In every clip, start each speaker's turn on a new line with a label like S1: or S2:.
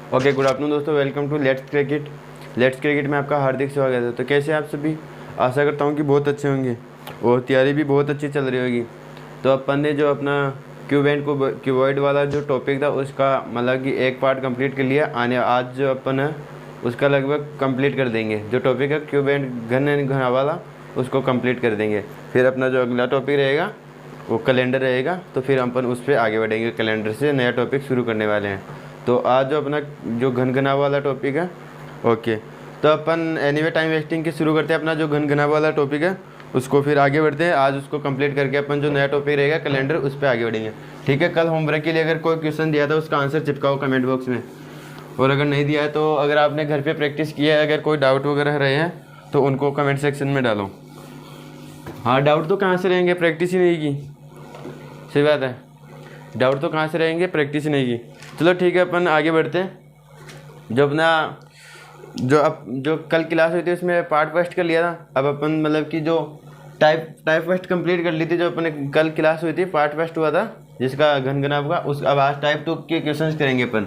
S1: Okay, good afternoon दोस्तों, welcome to let's cricket में आपका हार्दिक स्वागत है। तो कैसे आप सभी? आशा करता हूँ कि बहुत अच्छे होंगे और तैयारी भी बहुत अच्छी चल रही होगी। तो अपन ने जो अपना क्यूबॉइड वाला जो टॉपिक था उसका मतलब कि एक पार्ट कंप्लीट कर लिया। आज जो अपन है उसका लगभग कंप्लीट कर देंगे। जो टॉपिक है घना वाला उसको कंप्लीट कर देंगे। फिर अपना जो अगला टॉपिक रहेगा वो कैलेंडर रहेगा, तो फिर अपन उस पर आगे बढ़ेंगे। कैलेंडर से नया टॉपिक शुरू करने वाले हैं। तो आज जो अपना जो घनघना वाला टॉपिक है, ओके, तो अपन एनीवे टाइम वेस्टिंग के शुरू करते हैं। अपना जो घनघना वाला टॉपिक है उसको फिर आगे बढ़ते हैं। आज उसको कंप्लीट करके अपन जो नया टॉपिक रहेगा कैलेंडर उस पर आगे बढ़ेंगे। ठीक है, कल होमवर्क के लिए अगर कोई क्वेश्चन दिया था उसका आंसर चिपकाओ कमेंट बॉक्स में, और अगर नहीं दिया है तो अगर आपने घर पे प्रैक्टिस किया है, अगर कोई डाउट वगैरह रहे हैं तो उनको कमेंट सेक्शन में डालो। हाँ, डाउट तो कहाँ से रहेंगे, प्रैक्टिस ही नहीं की। सही बात है, डाउट तो कहाँ से रहेंगे, प्रैक्टिस ही नहीं की। चलो ठीक है, अपन आगे बढ़ते हैं। जो कल क्लास हुई थी उसमें पार्ट फर्स्ट कर लिया था। अब अपन मतलब कि जो टाइप फर्स्ट कंप्लीट कर ली थी। जो अपने कल क्लास हुई थी पार्ट फर्स्ट हुआ था जिसका घनघना का, उस अब आज टाइप 2 के क्वेश्चंस करेंगे अपन।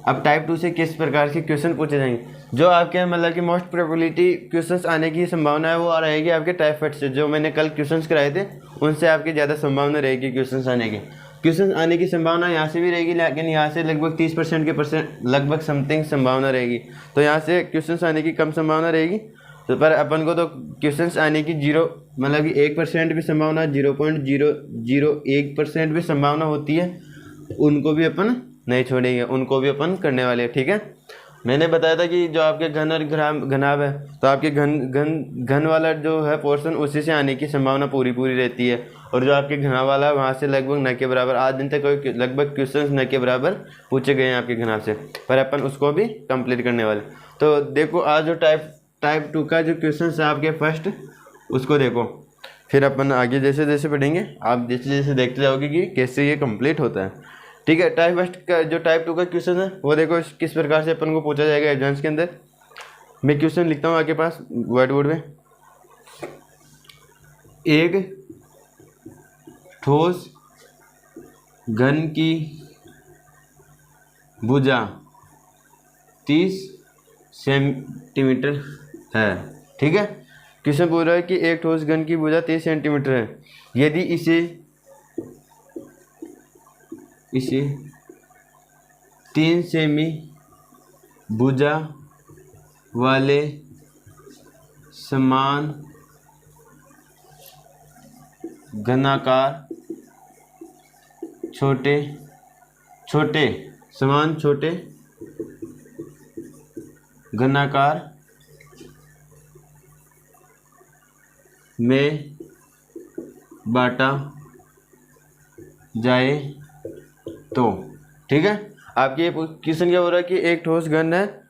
S1: अब टाइप 2 से किस प्रकार के क्वेश्चन पूछे जाएंगे, जो आपके मतलब कि मोस्ट प्रोबेबिलिटी क्वेश्चंस आने की संभावना है वो आ रहेगी आपके टाइप फर्स्ट से। जो मैंने कल क्वेश्चंस कराए थे उनसे आपकी ज़्यादा संभावना रहेगी क्वेश्चंस आने की। क्वेश्चन आने की संभावना यहाँ से भी रहेगी, लेकिन यहाँ से लगभग 30% लगभग समथिंग संभावना रहेगी। तो यहाँ से क्वेश्चन आने की कम संभावना रहेगी। तो पर अपन को तो क्वेश्चन आने की 0 मतलब कि 1% भी संभावना, 0.001% भी संभावना होती है, उनको भी अपन नहीं छोड़ेंगे, उनको भी अपन करने वाले हैं। ठीक है, मैंने बताया था कि जो आपके घन और घनाभ है तो आपके घन वाला जो है पोर्शन उसी से आने की संभावना पूरी रहती है, और जो आपके घना वाला है वहाँ से लगभग न के बराबर। आज दिन तक कोई लगभग क्वेश्चन न के बराबर पूछे गए हैं आपके घनाभ से, पर अपन उसको भी कंप्लीट करने वाले। तो देखो आज जो टाइप 2 का जो क्वेश्चन है आपके फर्स्ट, उसको देखो। फिर अपन आगे जैसे जैसे पढ़ेंगे आप जैसे जैसे देखते जाओगे कि कैसे ये कंप्लीट होता है। ठीक है, टाइप फर्स्ट का जो टाइप 2 का क्वेश्चन है वो देखो किस प्रकार से अपन को पूछा जाएगा एग्जाम्स के अंदर। मैं क्वेश्चन लिखता हूँ आपके पास व्हाइट बोर्ड में। एक ठोस घन की भुजा 30 सेंटीमीटर है। ठीक है, क्वेश्चन पूछ रहा है कि एक ठोस घन की भुजा 30 सेंटीमीटर है। यदि इसे 3 सेमी भुजा वाले समान घनाकार छोटे घनाकार में बांटा जाए तो। ठीक है, आपके ये क्वेश्चन क्या हो रहा है कि एक ठोस घन है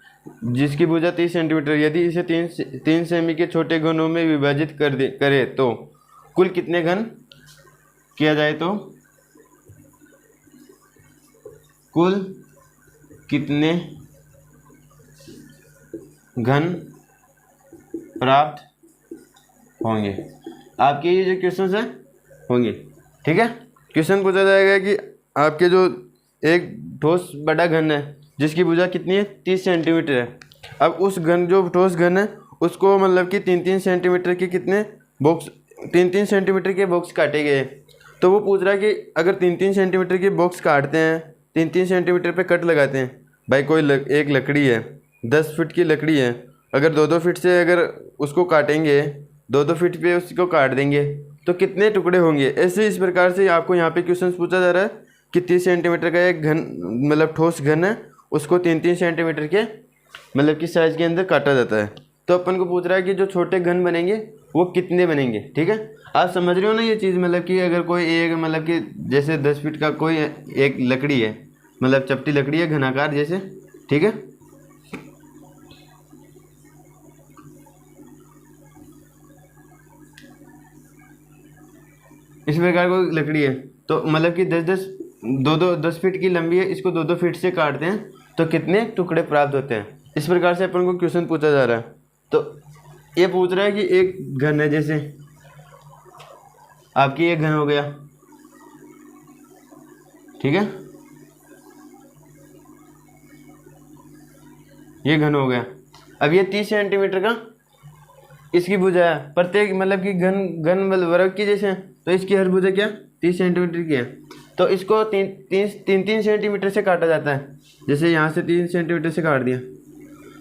S1: जिसकी भुजा 30 सेंटीमीटर, यदि इसे 3 सेमी के छोटे घनों में विभाजित करे तो कुल कितने घन किया जाए, तो कुल कितने घन प्राप्त होंगे। आपके ये जो क्वेश्चन है होंगे। ठीक है, क्वेश्चन पूछा जाएगा कि आपके जो एक ठोस बड़ा घन है जिसकी भुजा कितनी है 30 सेंटीमीटर है। अब उस घन जो ठोस घन है उसको मतलब कि 3-3 सेंटीमीटर के कितने बॉक्स 3-3 सेंटीमीटर के बॉक्स काटे गए। तो वो पूछ रहा है कि अगर 3-3 सेंटीमीटर के बॉक्स काटते हैं, 3-3 सेंटीमीटर पे कट लगाते हैं, भाई कोई एक लकड़ी है 10 फीट की लकड़ी है, अगर 2-2 फीट से अगर उसको काटेंगे, 2-2 फीट पे उसको काट देंगे तो कितने टुकड़े होंगे। ऐसे इस प्रकार से आपको यहाँ पे क्वेश्चन पूछा जा रहा है कि 30 सेंटीमीटर का एक घन मतलब ठोस घन है, उसको 3-3 सेंटीमीटर के मतलब कि साइज के अंदर काटा जाता है। तो अपन को पूछ रहा है कि जो छोटे घन बनेंगे वो कितने बनेंगे। ठीक है, आप समझ रहे हो ना ये चीज़, मतलब कि अगर कोई एक मतलब कि जैसे 10 फीट का कोई एक लकड़ी है, मतलब चपटी लकड़ी है घनाकार जैसे। ठीक है, इस प्रकार को लकड़ी है तो मतलब कि 10 फीट की लंबी है, इसको 2-2 फीट से काटते हैं तो कितने टुकड़े प्राप्त होते हैं। इस प्रकार से अपन को क्वेश्चन पूछा जा रहा है। तो ये पूछ रहा है कि एक घन है, जैसे आपकी एक घन हो गया, ठीक है, ये घन हो गया। अब ये 30 सेंटीमीटर का इसकी भुजा है, प्रत्येक मतलब कि घन घन वर्ग की जैसे है, तो इसकी हर भुजा क्या 30 सेंटीमीटर की है। तो इसको तीन सेंटीमीटर से काटा जाता है। जैसे यहाँ से 3 सेंटीमीटर से काट दिया,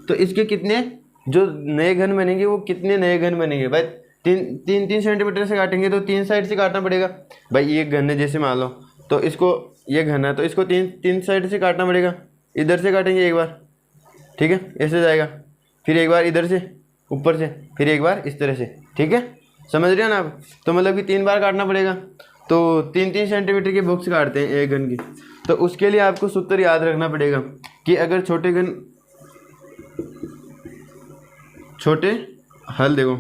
S1: तो इसके कितने जो नए घन बनेंगे वो कितने नए घन बनेंगे भाई। तीन सेंटीमीटर से काटेंगे तो 3 साइड से काटना पड़ेगा भाई। ये घन है जैसे मान लो, तो इसको ये घन है तो इसको तीन साइड से काटना पड़ेगा। इधर से काटेंगे एक बार, ठीक है, ऐसे जाएगा, फिर एक बार इधर से ऊपर से, फिर एक बार इस तरह से, ठीक है, समझ रहे हो ना आप। तो मतलब कि 3 बार काटना पड़ेगा। तो 3 सेंटीमीटर के बॉक्स काटते हैं एक घन की। तो उसके लिए आपको सूत्र याद रखना पड़ेगा कि अगर छोटे हल देखो,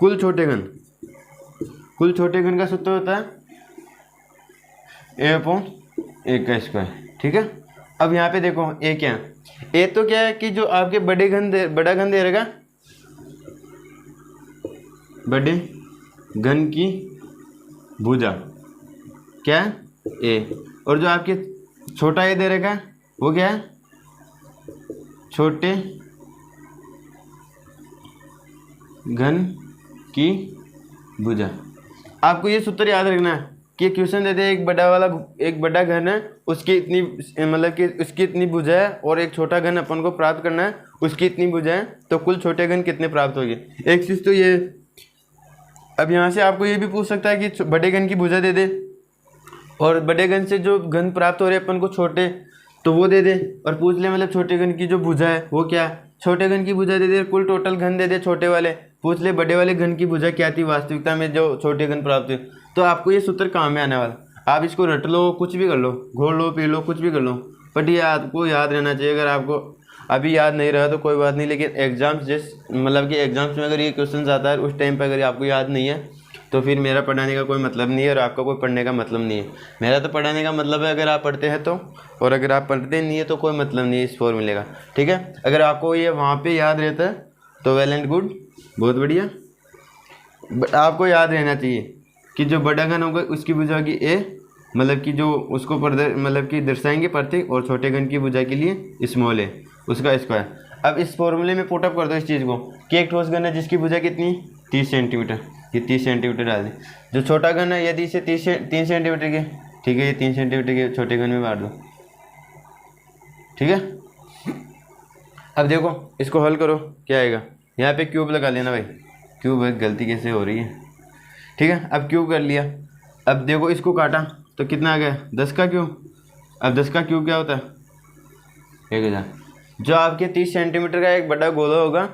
S1: कुल छोटे घन का सूत्र होता है a/1 का स्क्वायर, ठीक है। अब यहाँ पे देखो ए क्या है, ए तो क्या है कि जो आपके बड़ा घन दे रहेगा, बड़े घन की भुजा क्या है ए, और जो आपके छोटा ए दे रहेगा वो क्या है छोटे घन की भुजा। आपको ये सूत्र याद रखना है कि क्वेश्चन देते हैं एक बड़ा घन है, उसकी इतनी मतलब कि उसकी इतनी भुजा है, और एक छोटा घन अपन को प्राप्त करना है, उसकी इतनी भुजा है, तो कुल छोटे घन कितने प्राप्त होंगे। एक चीज़ तो ये। अब यहाँ से आपको ये भी पूछ सकता है कि बड़े घन की भुजा दे दे, और बड़े घन से जो घन प्राप्त हो रहे अपन को छोटे, तो वो दे दे, और पूछ ले मतलब छोटे घन की जो भुजा है वो क्या है, छोटे घन की भुजा दे दे, कुल टोटल घन दे दे छोटे वाले, पूछ ले बड़े वाले घन की भुजा क्या थी वास्तविकता में जो छोटे घन प्राप्त हुए। तो आपको ये सूत्र काम में आने वाला। आप इसको रट लो, कुछ भी कर लो, घोल लो, पी लो, कुछ भी कर लो, बट ये आपको याद रहना चाहिए। अगर आपको अभी याद नहीं रहा तो कोई बात नहीं, लेकिन एग्जाम्स मतलब कि एग्जाम्स में अगर ये क्वेश्चन आता है उस टाइम पर अगर आपको याद नहीं है तो फिर मेरा पढ़ाने का कोई मतलब नहीं है, और आपका कोई पढ़ने का मतलब नहीं है। मेरा तो पढ़ाने का मतलब है अगर आप पढ़ते हैं तो, और अगर आप पढ़ते नहीं है तो कोई मतलब नहीं है इस फॉर्मूले का, ठीक है। अगर आपको ये वहाँ पे याद रहता है तो वेल एंड गुड, बहुत बढ़िया। आपको याद रहना चाहिए कि जो बड़ा घन होगा उसकी भुजा की ए, मतलब कि जो उसको मतलब कि दर्शाएंगे प्रतीक, और छोटे घन की भुजा के लिए स्मॉल ए, उसका स्क्वायर। अब इस फॉर्मूले में पुट अप कर दो इस चीज़ को कि एक ठोस घन है जिसकी भुजा कितनी 30 सेंटीमीटर, ये 30 सेंटीमीटर डाल दें। जो छोटा घन है यदि इसे 3 सेंटीमीटर के, ठीक है, ये 3 सेंटीमीटर के छोटे घन में बांट दो, ठीक है। अब देखो इसको हल करो, क्या आएगा, यहाँ पे क्यूब लगा लेना भाई, क्यूब गलती कैसे हो रही है, ठीक है। अब क्यूब कर लिया। अब देखो इसको काटा तो कितना आ गया 10 का क्यूब। अब 10 का क्यूब क्या होता है 1000। जो आपके 30 सेंटीमीटर का एक बड़ा गोला होगा,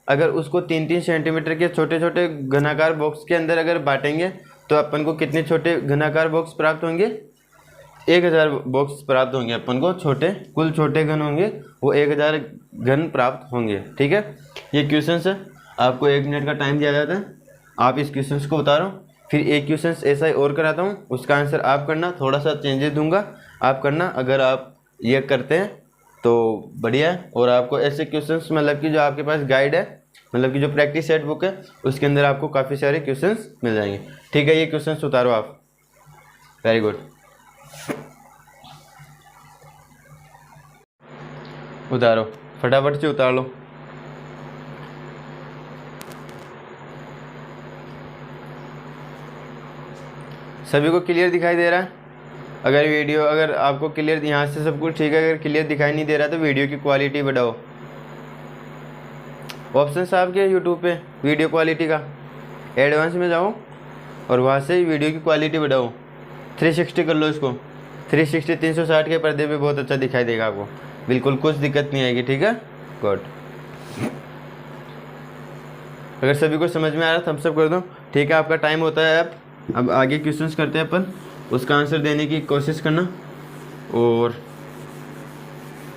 S1: अगर उसको 3 सेंटीमीटर के छोटे छोटे घनाकार बॉक्स के अंदर अगर बांटेंगे तो अपन को कितने छोटे घनाकार बॉक्स प्राप्त होंगे, 1000 बॉक्स प्राप्त होंगे अपन को। कुल छोटे घन होंगे वो 1000 घन प्राप्त होंगे, ठीक है। ये क्वेश्चन है, आपको 1 मिनट का टाइम दिया जाता है, आप इस क्वेश्चन को उतारो, फिर एक क्वेश्चन ऐसा ही और कराता हूँ, उसका आंसर आप करना, थोड़ा सा चेंजेस दूंगा आप करना। अगर आप ये करते हैं तो बढ़िया है। और आपको ऐसे क्वेश्चंस मतलब कि जो आपके पास गाइड है, मतलब कि जो प्रैक्टिस सेट बुक है, उसके अंदर आपको काफ़ी सारे क्वेश्चंस मिल जाएंगे, ठीक है। ये क्वेश्चंस उतारो आप, वेरी गुड, उतारो फटाफट से उतार लो। सभी को क्लियर दिखाई दे रहा है? अगर आपको क्लियर यहाँ से सब कुछ ठीक है, अगर क्लियर दिखाई नहीं दे रहा तो वीडियो की क्वालिटी बढ़ाओ। ऑप्शन आपके यूट्यूब पे वीडियो क्वालिटी का एडवांस में जाओ और वहाँ से वीडियो की क्वालिटी बढ़ाओ। 360 कर लो इसको, 360 360 के पर्दे पे बहुत अच्छा दिखाई देगा आपको, बिल्कुल कुछ दिक्कत नहीं आएगी, ठीक है, गुड। अगर सभी को समझ में आ रहा थम्स अप कर दो, ठीक है। आपका टाइम होता है, अब आगे क्वेश्चंस करते हैं अपन, उसका आंसर देने की कोशिश करना, और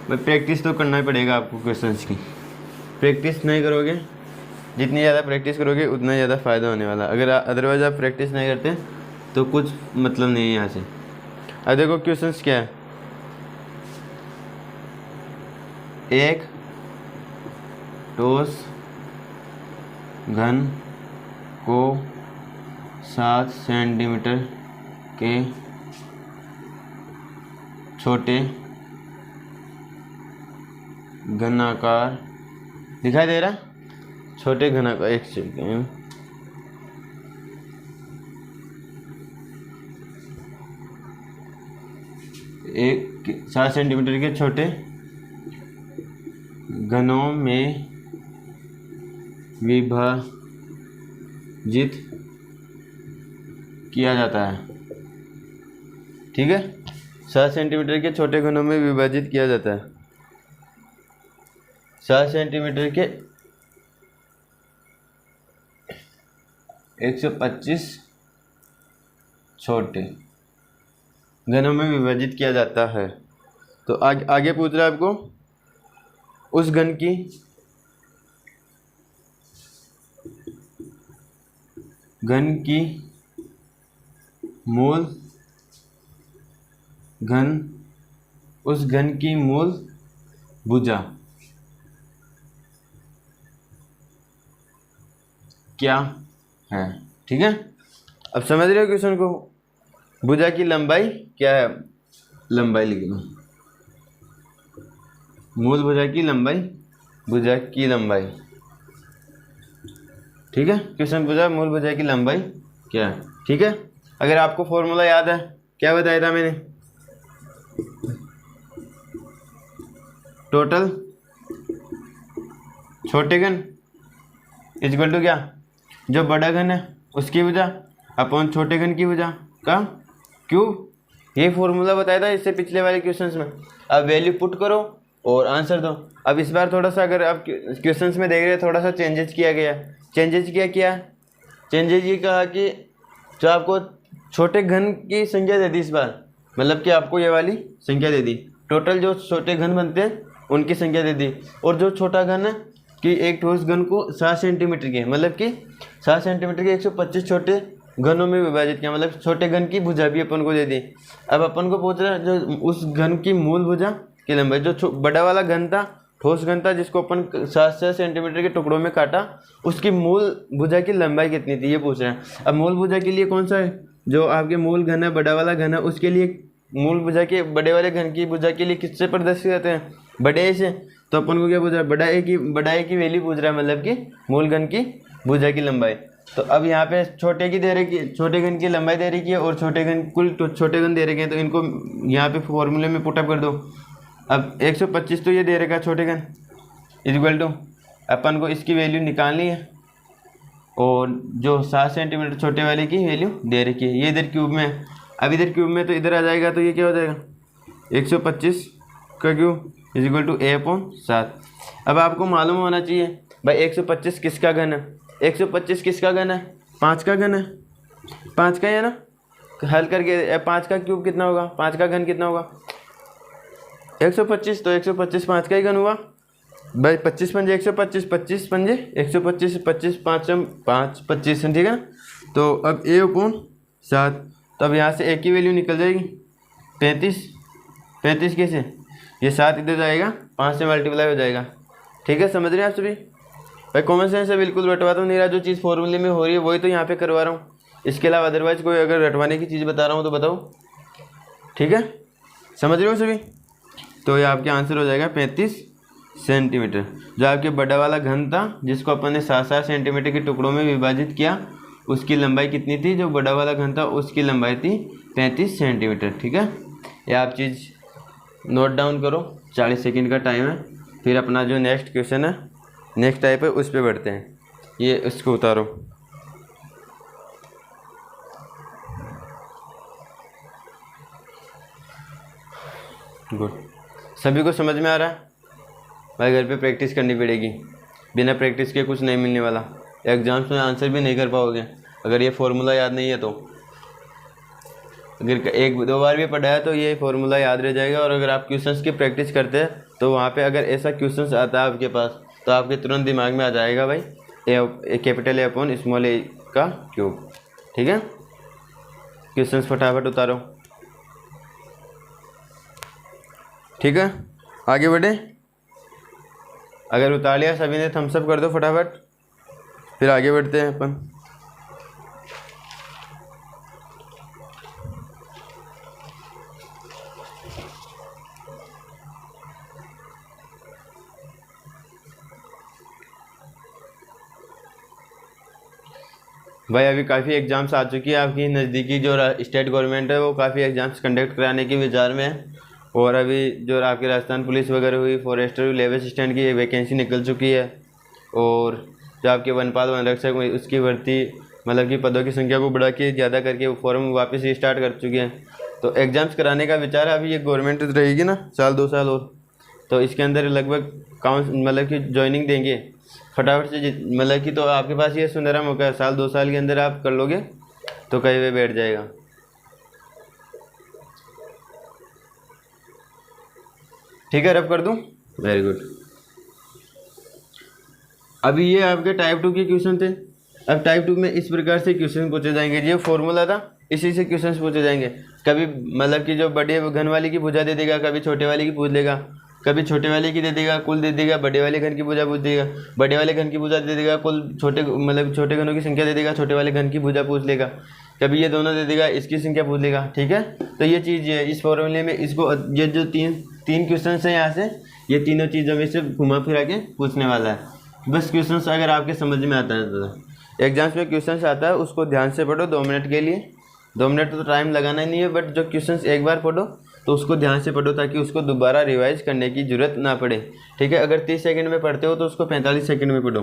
S1: प्रैक्टिस तो करना ही पड़ेगा आपको। क्वेश्चंस की प्रैक्टिस नहीं करोगे, जितनी ज़्यादा प्रैक्टिस करोगे उतना ज़्यादा फ़ायदा होने वाला। अगर अदरवाइज़ आप प्रैक्टिस नहीं करते तो कुछ मतलब नहीं है यहाँ से। अब देखो क्वेश्चंस क्या है, एक ठोस घन को 7 सेंटीमीटर के छोटे घनाकार दिखाई दे रहा है, छोटे घनाकार, एक सेकेंड, एक 7 सेंटीमीटर के छोटे घनों में विभाजित किया जाता है। ठीक है, 7 सेंटीमीटर के छोटे घनों में विभाजित किया जाता है। 7 सेंटीमीटर के 125 छोटे घनों में विभाजित किया जाता है। तो आगे पूछ रहा है आपको उस घन की मूल घन, उस घन की मूल भुजा क्या है। ठीक है, अब समझ रहे हो क्वेश्चन को। भुजा की लंबाई क्या है, लंबाई लिखना, मूल भुजा की लंबाई, भुजा की लंबाई। ठीक है, क्वेश्चन पूछा मूल भुजा की लंबाई क्या है। ठीक है, अगर आपको फॉर्मूला याद है, क्या बताया था मैंने, टोटल छोटे घन इक्वल टू क्या, जो बड़ा घन है उसकी भुजा अपॉन छोटे घन की भुजा का क्यूब। ये फॉर्मूला बताया था इससे पिछले वाले क्वेश्चंस में। अब वैल्यू पुट करो और आंसर दो। अब इस बार थोड़ा सा अगर आप क्वेश्चंस में देख रहे हैं, थोड़ा सा चेंजेस किया गया। चेंजेस चेंजेस ये कहा कि जो आपको छोटे घन की संख्या दे दी इस बार, मतलब कि आपको ये वाली संख्या दे दी, टोटल जो छोटे घन बनते हैं उनकी संख्या दे दी, और जो छोटा घन है कि एक ठोस घन को 7 सेंटीमीटर के, मतलब कि 7 सेंटीमीटर के 125 छोटे घनों में विभाजित किया, मतलब छोटे घन की भुजा भी अपन को दे दी। अब अपन को पूछ रहा है जो उस घन की मूल भुजा की लंबाई, जो बड़ा वाला घन था, ठोस घन था, जिसको अपन 7 सेंटीमीटर के टुकड़ों में काटा, उसकी मूल भुजा की लंबाई कितनी थी ये पूछ रहे हैं। अब मूल भुजा के लिए कौन सा है, जो आपके मूल घन है, बड़ा वाला घन है, उसके लिए मूल भुजा के बड़े वाले घन की भुजा के लिए किससे प्रदर्शित करते हैं, बड़े ए से। तो अपन को क्या पूछ रहा है, बड़ा ए की वैल्यू पूछ रहा है, मतलब कि मूल घन की भुजा की लंबाई। तो अब यहाँ पे छोटे की दे रखी, छोटे घन की लंबाई दे रखी है और छोटे घन कुल छोटे घन दे रखे हैं, तो इनको यहाँ पे फॉर्मूले में पुटअप कर दो। अब 125 तो ये दे रखा छोटे घन इक्वल टू, अपन को इसकी वैल्यू निकालनी है, और जो 7 सेंटीमीटर छोटे वाले की वैल्यू दे रखी है, ये इधर क्यूब में है। अब इधर क्यूब में तो इधर आ जाएगा, तो ये क्या हो जाएगा 125 का क्यूब इक्वल टू A/7। अब आपको मालूम होना चाहिए भाई 125 किसका घन है, 125 किसका घन है, 5 का घन है, 5 का ही है ना। हल करके 5 का क्यूब कितना होगा, 5 का घन कितना होगा 125, तो 125 5 का ही घन हुआ भाई। 25 पंजे 125, 25 पंजे 125, 25 5 5 25, ठीक है। तो अब A/7, तो अब यहाँ से A की वैल्यू निकल जाएगी 35। 35 कैसे, ये 7 इधर जाएगा, 5 से मल्टीप्लाई हो जाएगा। ठीक है, समझ रहे हैं आप सभी भाई। कॉमन सेंस है, बिल्कुल रटवाता हूँ, नहीं रहा जो चीज़ फॉर्मूले में हो रही है वही तो यहाँ पे करवा रहा हूँ। इसके अलावा अदरवाइज कोई अगर रटवाने की चीज़ बता रहा हूँ तो बताओ। ठीक है, समझ रहे हो सभी। तो ये आपके आंसर हो जाएगा 35 सेंटीमीटर। जो आपके बड़ा वाला घन था, जिसको अपन ने 7 सेंटीमीटर के टुकड़ों में विभाजित किया, उसकी लंबाई कितनी थी, जो बड़ा वाला घन था उसकी लंबाई थी 35 सेंटीमीटर। ठीक है, ये आप चीज़ नोट डाउन करो। 40 सेकंड का टाइम है, फिर अपना जो नेक्स्ट क्वेश्चन है, नेक्स्ट टाइप है, उस पर बढ़ते हैं। ये इसको उतारो। गुड, सभी को समझ में आ रहा है भाई। घर पे प्रैक्टिस करनी पड़ेगी, बिना प्रैक्टिस के कुछ नहीं मिलने वाला। एग्जाम्स में आंसर भी नहीं कर पाओगे अगर ये फॉर्मूला याद नहीं है तो। अगर 1-2 बार भी पढ़ा है तो ये फॉर्मूला याद रह जाएगा। और अगर आप क्वेश्चंस की प्रैक्टिस करते हैं तो वहाँ पे अगर ऐसा क्वेश्चंस आता है आपके पास, तो आपके तुरंत दिमाग में आ जाएगा भाई कैपिटल A/स्मॉल a का क्यूब। ठीक है, क्वेश्चंस फटाफट उतारो। ठीक है, आगे बढ़े। अगर उतार लिया सभी ने, थम्स अप कर दो फटाफट, फिर आगे बढ़ते हैं अपन। भाई अभी काफ़ी एग्ज़ाम्स आ चुकी है आपकी नज़दीकी, जो स्टेट गवर्नमेंट है वो काफ़ी एग्ज़ाम्स कंडक्ट कराने की विचार में है। और अभी जो आपकी राजस्थान पुलिस वगैरह हुई, फॉरेस्टर हुई, लेबर असिस्टेंट की वैकेंसी निकल चुकी है। और जो आपके वनपाल वन रक्षक हुई उसकी भर्ती, मतलब कि पदों की संख्या को बढ़ा के ज़्यादा करके वो फॉर्म वापस रिस्टार्ट कर चुके हैं। तो एग्ज़ाम्स कराने का विचार है। अभी ये गवर्नमेंट रहेगी ना साल 2 साल और, तो इसके अंदर लगभग मतलब कि ज्वाइनिंग देंगे फटाफट से। मतलब कि तो आपके पास ये सुनहरा मौका है, साल 2 साल के अंदर आप कर लोगे तो कहीं पे बैठ जाएगा। ठीक है, रब कर दूं? Very good. अभी ये आपके टाइप 2 के क्वेश्चन थे। अब टाइप 2 में इस प्रकार से क्वेश्चन पूछे जाएंगे, ये फॉर्मूला था, इसी से क्वेश्चन पूछे जाएंगे। कभी मतलब कि जो बड़े घन वाली की भुजा दे देगा, कभी छोटे वाले की पूछ लेगा, कभी छोटे वाले की दे देगा कुल दे देगा, बड़े वाले घन की भुजा पूछ देगा, बड़े वाले घन की भुजा दे देगा कुल, छोटे मतलब छोटे घनों की संख्या दे देगा, छोटे वाले घन की भुजा पूछ लेगा, कभी ये दोनों दे देगा इसकी संख्या पूछ लेगा। ठीक है, तो ये चीज़ है इस फॉर्मूले में। इसको ये जो तीन क्वेश्चन है यहाँ से, ये तीनों चीज़ों में से घुमा फिरा के पूछने वाला है। बस क्वेश्चंस अगर आपके समझ में आता है तो एग्जाम्स में क्वेश्चंस आता है उसको ध्यान से पढ़ो 2 मिनट के लिए। 2 मिनट तो टाइम लगाना ही नहीं है, बट जो क्वेश्चंस एक बार पढ़ो तो उसको ध्यान से पढ़ो ताकि उसको दोबारा रिवाइज करने की ज़रूरत ना पड़े। ठीक है, अगर 30 सेकंड में पढ़ते हो तो उसको 45 सेकंड में पढ़ो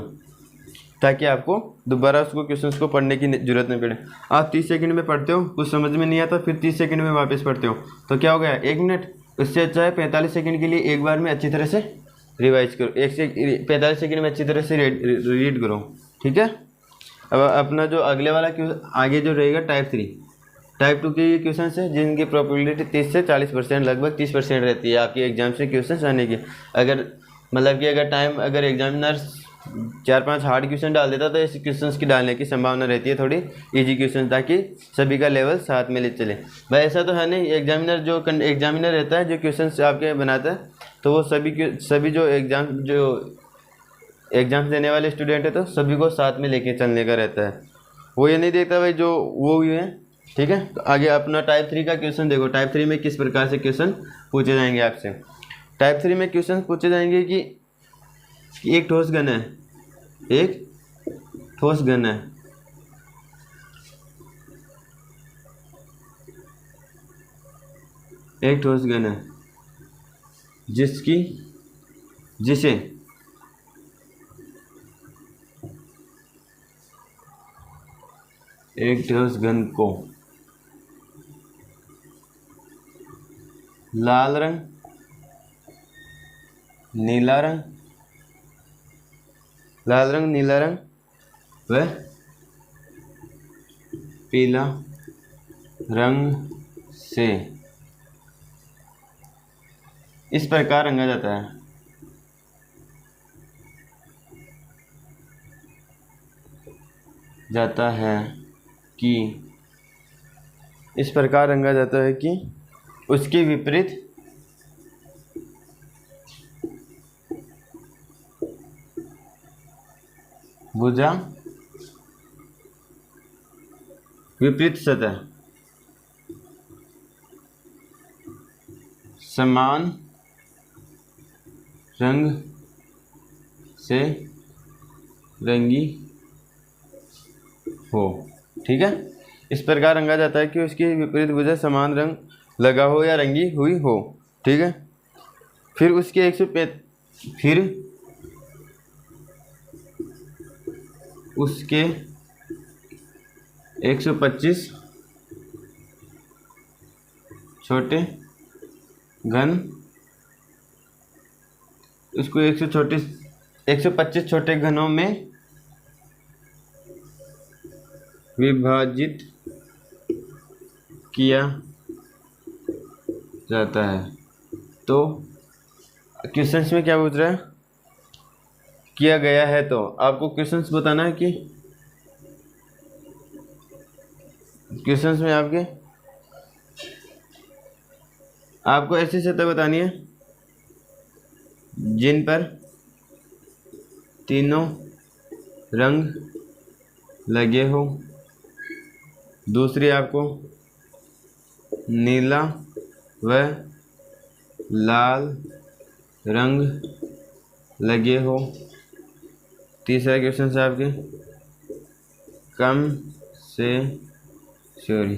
S1: ताकि आपको दोबारा उसको क्वेश्चंस को पढ़ने की ज़रूरत नहीं पड़े। आप 30 सेकंड में पढ़ते हो, कुछ समझ में नहीं आता, फिर 30 सेकंड में वापस पढ़ते हो तो क्या हो गया 1 मिनट। उससे अच्छा है 45 सेकंड के लिए एक बार में अच्छी तरह से रिवाइज करो, 45 सेकंड में अच्छी तरह से रीड करो। ठीक है, अब अपना जो अगले वाला आगे जो रहेगा टाइप 2 के क्वेश्चन है जिनकी प्रोबेबिलिटी 30 से 40% लगभग 30% रहती है आपकी एग्जाम से क्वेश्चन आने की। अगर मतलब कि अगर एग्जामिनर 4-5 हार्ड क्वेश्चन डाल देता तो ऐसे क्वेश्चंस की डालने की संभावना रहती है थोड़ी इजी क्वेश्चन, ताकि सभी का लेवल साथ में ले चले। भाई ऐसा तो है नहीं, एग्जामिनर रहता है जो क्वेश्चंस आपके बनाता है तो वो सभी जो एग्जाम्स देने वाले स्टूडेंट है तो सभी को साथ में लेके चलने का रहता है। वो ये नहीं देखता भाई जो वो हुए हैं। ठीक है, तो आगे अपना टाइप 3 का क्वेश्चन देखो। टाइप 3 में किस प्रकार से क्वेश्चन पूछे जाएंगे आपसे। टाइप 3 में क्वेश्चन पूछे जाएंगे कि एक ठोस घन है, एक ठोस घन है, एक ठोस घन है जिसे एक ठोस घन को लाल रंग, नीला रंग, व पीला रंग से इस प्रकार रंगा जाता है कि इस प्रकार रंगा जाता है कि उसके विपरीत भुजा, विपरीत सतह समान रंग से रंगी हो। ठीक है, इस प्रकार रंगा जाता है कि उसकी विपरीत भुजा समान रंग लगा हो या रंगी हुई हो। ठीक है, फिर उसके 125 छोटे घन, उसको 125 छोटे घनों में विभाजित किया जाता है। तो क्वेश्चंस में क्या पूछ रहा है, किया गया है, तो आपको क्वेश्चंस बताना है कि क्वेश्चंस में आपको ऐसी सतह बतानी है जिन पर तीनों रंग लगे हो। दूसरी आपको नीला व लाल रंग लगे हो। तीसरा क्वेश्चन है आपके कम से चोरी।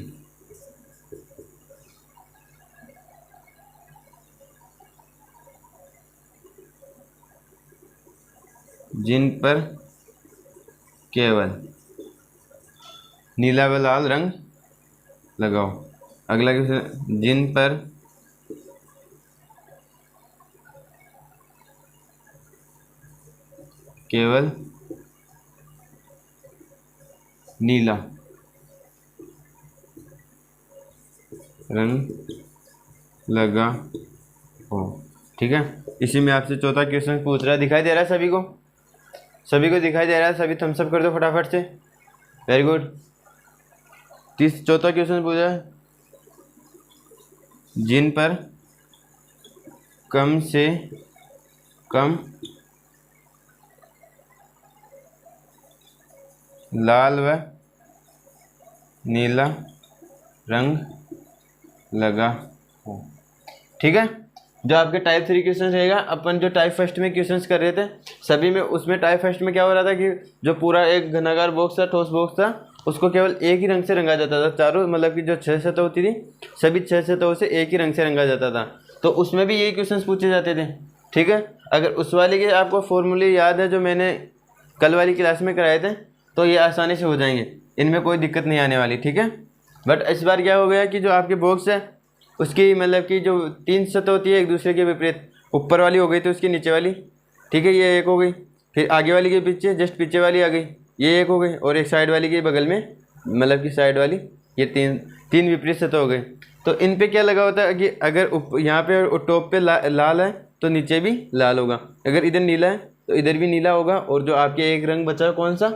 S1: जिन पर केवल नीला व लाल रंग लगाओ। अगला क्वेश्चन, जिन पर केवल नीला रंग लगा हो। ठीक है, इसी में आपसे चौथा क्वेश्चन पूछ रहा है। दिखाई दे रहा है सभी को? सभी को दिखाई दे रहा है? सभी थम्स अप कर दो फटाफट से। Very good. चौथा क्वेश्चन पूछा है, जिन पर कम से कम लाल व नीला रंग लगा हो। ठीक है, जो आपके टाइप 3 क्वेश्चन रहेगा, अपन जो टाइप फर्स्ट में क्वेश्चंस कर रहे थे सभी में, उसमें टाइप फर्स्ट में क्या हो रहा था कि जो पूरा एक घनाकार बॉक्स था, ठोस बॉक्स था, उसको केवल एक ही रंग से रंगा जाता था। चारों मतलब कि जो 6 सतह होती थी, सभी 6 सतहों से एक ही रंग से रंगा जाता था। तो उसमें भी यही क्वेश्चन पूछे जाते थे। ठीक है, अगर उस वाले के आपको फॉर्मूले याद है जो मैंने कल वाली क्लास में कराए थे, तो ये आसानी से हो जाएंगे, इनमें कोई दिक्कत नहीं आने वाली। ठीक है, बट इस बार क्या हो गया कि जो आपके बॉक्स है उसकी मतलब कि जो 3 सतह होती है एक दूसरे के विपरीत, ऊपर वाली हो गई तो उसकी नीचे वाली। ठीक है, ये एक हो गई, फिर आगे वाली के पीछे जस्ट पीछे वाली आ गई, ये एक हो गई, और एक साइड वाली के बगल में मतलब कि साइड वाली, ये तीन विपरीत सतह हो गई। तो इन पे क्या लगा होता है कि अगर यहाँ पे टॉप पे लाल है तो नीचे भी लाल होगा, अगर इधर नीला है तो इधर भी नीला होगा, और जो आपके एक रंग बचा कौन सा,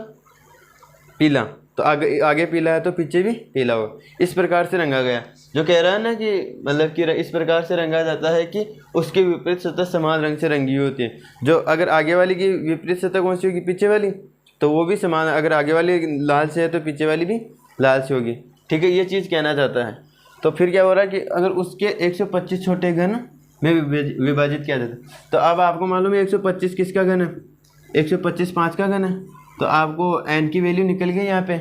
S1: पीला, तो आगे पीला है तो पीछे भी पीला होगा। इस प्रकार से रंगा गया। जो कह रहा है ना कि मतलब कि इस प्रकार से रंगा जाता है कि उसके विपरीत सतह समान रंग से रंगी होती है। जो अगर आगे वाली की विपरीत सतह कौन सी होगी, पीछे वाली, तो वो भी समान, अगर आगे वाली लाल से है तो पीछे वाली भी लाल से होगी। ठीक है, ये चीज़ कहना चाहता है। तो फिर क्या हो रहा है कि अगर उसके 125 छोटे घन में विभाजित किया जाता है, तो अब आपको मालूम है 125 किसका घन है, 125 5 का घन है। तो आपको n की वैल्यू निकल गई यहाँ पे।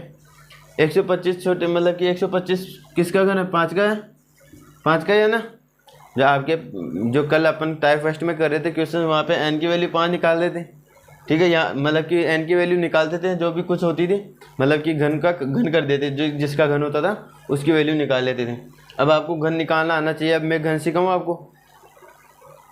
S1: 125 छोटे मतलब कि 125 किसका घन है, 5 का है, 5 का है ना। जो आपके जो कल अपन टाइप फर्स्ट में कर रहे थे क्वेश्चन, वहाँ पे n की वैल्यू 5 निकाल देते। ठीक है, यहाँ मतलब कि n की वैल्यू निकालते थे, जो भी कुछ होती थी मतलब कि घन का घन कर देते, जो जिसका घन होता था उसकी वैल्यू निकाल लेते थे। अब आपको घन निकालना आना चाहिए। अब मैं घन सिखाऊँ आपको?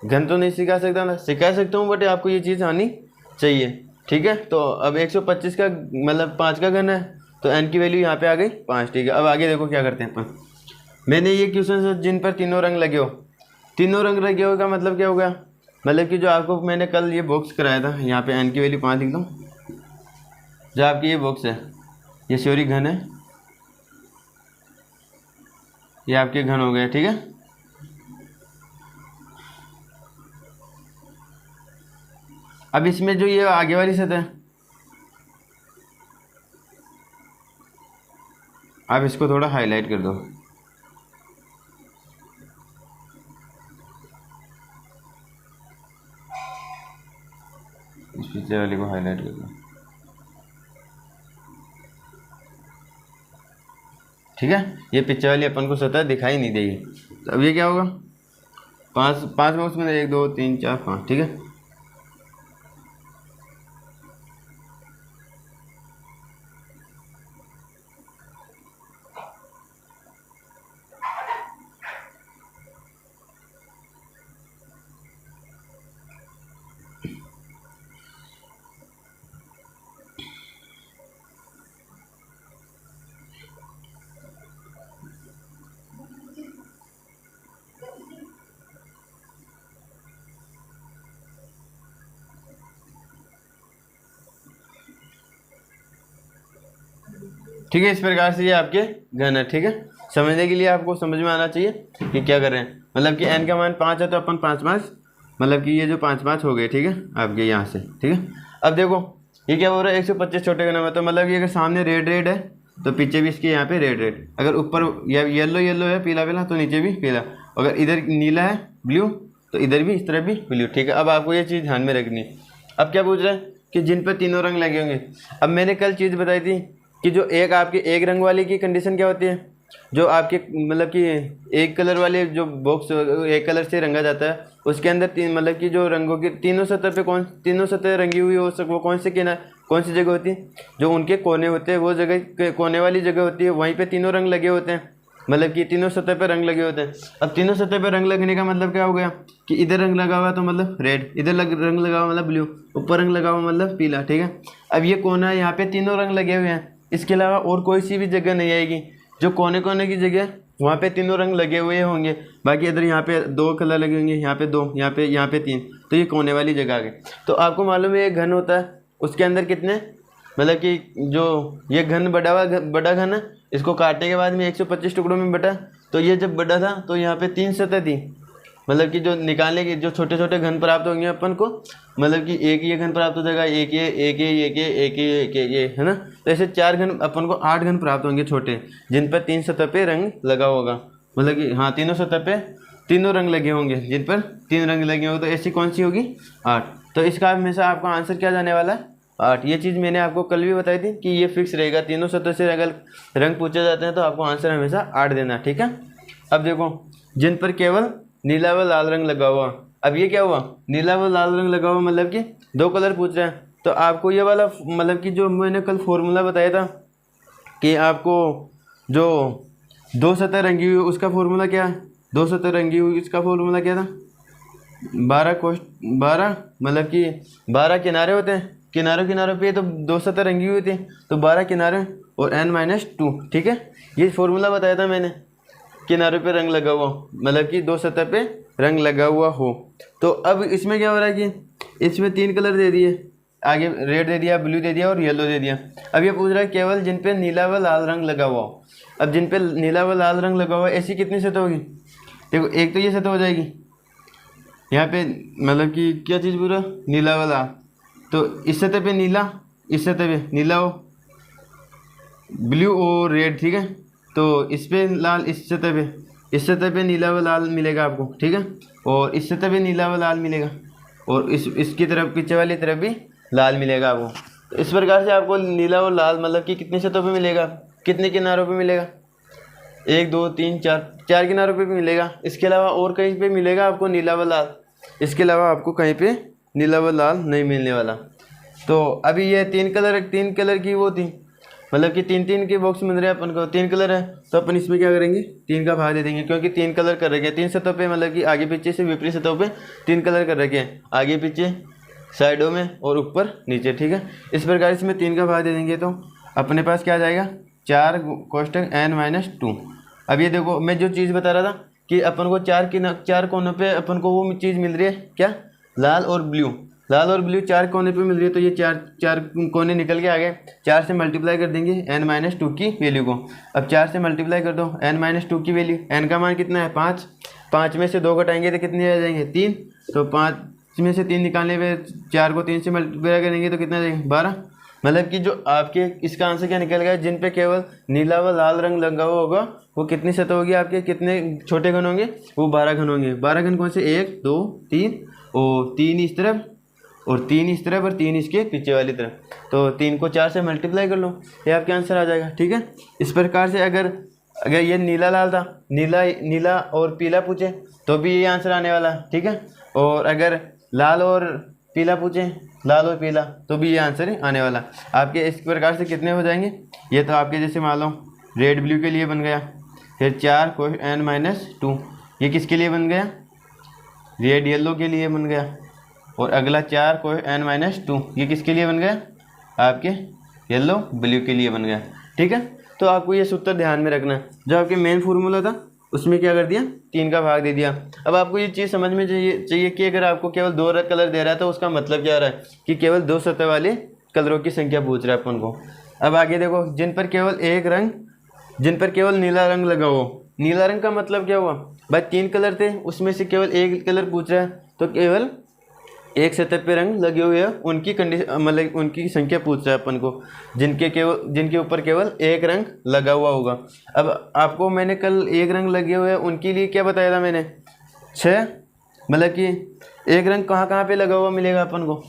S1: घन तो नहीं सिखा सकता ना, सिखा सकता हूँ बट आपको ये चीज़ आनी चाहिए। ठीक है, तो अब 125 का मतलब 5 का घन है, तो n की वैल्यू यहाँ पे आ गई 5। ठीक है, अब आगे देखो क्या करते हैं अपन। मैंने ये क्वेश्चन जिन पर तीनों रंग लगे हो, तीनों रंग लगे हो का मतलब क्या हो गया, मतलब कि जो आपको मैंने कल ये बॉक्स कराया था, यहाँ पे n की वैल्यू 5 लिख दूँ। जो आपकी ये बॉक्स है ये श्योरी घन है, ये आपके घन हो गए। ठीक है, अब इसमें जो ये आगे वाली सतह है, आप इसको थोड़ा हाईलाइट कर दो। इस पीछे वाले को हाईलाइट कर दो। ठीक है, ये पीछे वाली अपन को सतह दिखाई नहीं देगी। तो अब ये क्या होगा, 5 बॉक्स में 1 2 3 4 5। ठीक है, ठीक है, इस प्रकार से ये आपके घन है। ठीक है, समझने के लिए आपको समझ में आना चाहिए कि क्या कर रहे हैं। मतलब कि n का मान 5 है तो अपन 5 मतलब कि ये जो 5 हो गए। ठीक है, आपके यहाँ से। ठीक है, अब देखो ये क्या हो रहा है, 125 छोटे घन में, तो मतलब ये अगर सामने रेड है तो पीछे भी इसके यहाँ पे रेड, अगर ऊपर येलो है पीला तो नीचे भी पीला, अगर इधर नीला है ब्लू तो इधर भी इस तरह भी ब्लू। ठीक है, अब आपको ये चीज़ ध्यान में रखनी है। अब क्या पूछ रहा है कि जिन पर तीनों रंग लगे होंगे। अब मैंने कल चीज़ बताई थी कि जो एक आपके एक रंग वाली की कंडीशन क्या होती है, जो आपके मतलब कि एक कलर वाले जो बॉक्स एक कलर से रंगा जाता है उसके अंदर तीन मतलब कि जो रंगों की तीनों सतह पे तीनों सतह रंगी हुई हो वो कौन सी कौन सी जगह होती है, जो उनके कोने होते हैं वो जगह कोने वाली जगह होती है, वहीं पे तीनों रंग लगे होते हैं, मतलब कि तीनों सतह पे रंग लगे होते हैं। अब तीनों सतह पे रंग लगने का मतलब क्या हो गया कि इधर रंग लगा हुआ तो मतलब रेड, इधर रंग लगा हुआ मतलब ब्लू, ऊपर रंग लगा हुआ मतलब पीला, ठीक है। अब ये कोना है, यहाँ पे तीनों रंग लगे हुए हैं, इसके अलावा और कोई सी भी जगह नहीं आएगी, जो कोने कोने की जगह वहाँ पे तीनों रंग लगे हुए होंगे। बाकी इधर यहाँ पे 2 कलर लगे होंगे, यहाँ पे 2, यहाँ पे 3, तो ये कोने वाली जगह आ गई। तो आपको मालूम है ये घन होता है, उसके अंदर कितने मतलब कि जो ये घन बड़ा घन है, इसको काटने के बाद में 125 टुकड़ों में बटा, तो ये जब बड़ा था तो यहाँ पे 3 सतह थी, मतलब कि जो निकालने की जो छोटे छोटे घन प्राप्त होंगे अपन को, मतलब कि एक ये घन प्राप्त हो जाएगा, एक ये है ना। तो ऐसे 4 घन अपन को 8 घन प्राप्त होंगे छोटे, जिन पर 3 सतह पे रंग लगा होगा, मतलब कि हाँ तीनों सतह पे तीनों रंग लगे होंगे, जिन पर 3 रंग लगे होंगे, तो ऐसी कौन सी होगी 8। तो इसका हमेशा आपका आंसर क्या जाने वाला है 8। ये चीज़ मैंने आपको कल भी बताई थी कि ये फिक्स रहेगा, तीनों सतह से अगर रंग पूछे जाते हैं तो आपको आंसर हमेशा 8 देना, ठीक है। अब देखो जिन पर केवल नीला व लाल रंग लगा हुआ, अब ये क्या हुआ नीला व लाल रंग लगा हुआ मतलब कि 2 कलर पूछ रहे हैं, तो आपको ये वाला मतलब कि जो मैंने कल फॉर्मूला बताया था कि आपको जो 2 सतह रंगी हुई उसका फॉर्मूला क्या है, 2 सतह रंगी हुई इसका फॉर्मूला क्या था 12 मतलब कि 12 किनारे होते हैं, किनारों पे तो 2 सतह रंगी हुई थी, तो 12 किनारे और n-2, ठीक है। ये फॉर्मूला बताया था मैंने, किनारों पे रंग लगा हुआ मतलब कि 2 सतह पे रंग लगा हुआ हो। तो अब इसमें क्या हो रहा है कि इसमें 3 कलर दे दिए, आगे रेड दे दिया, ब्लू दे दिया और येलो दे दिया। अब ये पूछ रहा है केवल जिन पे नीला व लाल रंग लगा हुआ हो। अब जिन पे नीला व लाल रंग लगा हुआ है ऐसी कितनी सतह होगी, देखो एक तो ये सतह हो जाएगी यहाँ पे, मतलब कि क्या चीज़ पूरा नीला व लाल, तो इस सतह पे नीला, इस सतह पे नीला हो ब्लू और रेड, ठीक है। तो इस पे लाल, इस सतह पे नीला व लाल मिलेगा आपको, ठीक है, और इस सतह पे नीला व लाल मिलेगा, और इसकी तरफ पीछे वाली तरफ भी लाल मिलेगा आपको। तो इस प्रकार से आपको नीला और लाल मतलब कि कितनी सतहों पे मिलेगा, कितने किनारों पे मिलेगा 1 2 3 4 किनारों पे भी मिलेगा। इसके अलावा और कहीं पे मिलेगा आपको नीला व लाल, इसके अलावा आपको कहीं पे नीला व लाल नहीं मिलने वाला। तो अभी ये 3 कलर की वो थी, मतलब कि 3 के बॉक्स मिल रहे हैं अपन को, 3 कलर है, तो अपन इसमें क्या करेंगे 3 का भाग दे देंगे, क्योंकि 3 कलर कर रखे हैं 3 सतहों पे, मतलब कि आगे पीछे से विपरीत सतहों पे 3 कलर कर रखे हैं, आगे पीछे साइडों में और ऊपर नीचे, ठीक है। इस प्रकार इसमें 3 का भाग दे देंगे तो अपने पास क्या आ जाएगा 4 कोष्टक n-2। अब ये देखो मैं जो चीज़ बता रहा था कि अपन को 4 कोनों पे अपन को वो चीज़ मिल रही है क्या, लाल और ब्लू 4 कोने पे मिल रही है, तो ये चार कोने निकल के आ गए, 4 से मल्टीप्लाई कर देंगे n-2 की वैल्यू को। अब 4 से मल्टीप्लाई कर दो n-2 की वैल्यू, n का मान कितना है 5 में से 2 घटाएंगे तो कितने आ जाएंगे 3, तो 5 में से 3 निकालने पे 4 को 3 से मल्टीप्लाई करेंगे तो कितना आ जाएंगे 12। मतलब कि जो आपके इसका आंसर क्या निकल गया, जिन पे केवल नीला व लाल रंग लगा हुआ होगा वो कितनी सतह होगी आपके, कितने छोटे घन होंगे, वो 12 घन होंगे। 12 घन कौन से 1 2 3 और 3 इस तरफ और 3 इस तरफ और 3 इसके पीछे वाली तरफ, तो 3 को 4 से मल्टीप्लाई कर लो, ये आपका आंसर आ जाएगा, ठीक है। इस प्रकार से अगर ये नीला लाल था, नीला और पीला पूछे तो भी ये आंसर आने वाला, ठीक है। और अगर लाल और पीला पूछे, लाल और पीला, तो भी ये आंसर ही आने वाला आपके। इस प्रकार से कितने हो जाएंगे, ये तो आपके जैसे मान लो रेड ब्लू के लिए बन गया, फिर 4 n-2 ये किसके लिए बन गया, रेड येलो के लिए बन गया, और अगला 4 n-2 ये किसके लिए बन गया, आपके येलो ब्लू के लिए बन गया, ठीक है। तो आपको ये सूत्र ध्यान में रखना है, जो आपके मेन फार्मूला था उसमें क्या कर दिया 3 का भाग दे दिया। अब आपको ये चीज़ समझ में चाहिए कि अगर आपको केवल 2 कलर दे रहा है तो उसका मतलब क्या आ रहा है कि केवल 2 सतह वाले कलरों की संख्या पूछ रहा है अपन को। अब आगे देखो, जिन पर केवल नीला रंग लगा हो, नीला रंग का मतलब क्या हुआ भाई 3 कलर थे उसमें से केवल 1 कलर पूछ रहा है, तो केवल एक सतह पे रंग लगे हुए हैं उनकी कंडीशन मतलब उनकी संख्या पूछ रहा है अपन को, जिनके ऊपर केवल 1 रंग लगा हुआ होगा। अब आपको मैंने कल 1 रंग लगे हुए हैं उनके लिए क्या बताया था मैंने 6, मतलब कि 1 रंग कहाँ पे लगा हुआ मिलेगा अपन को,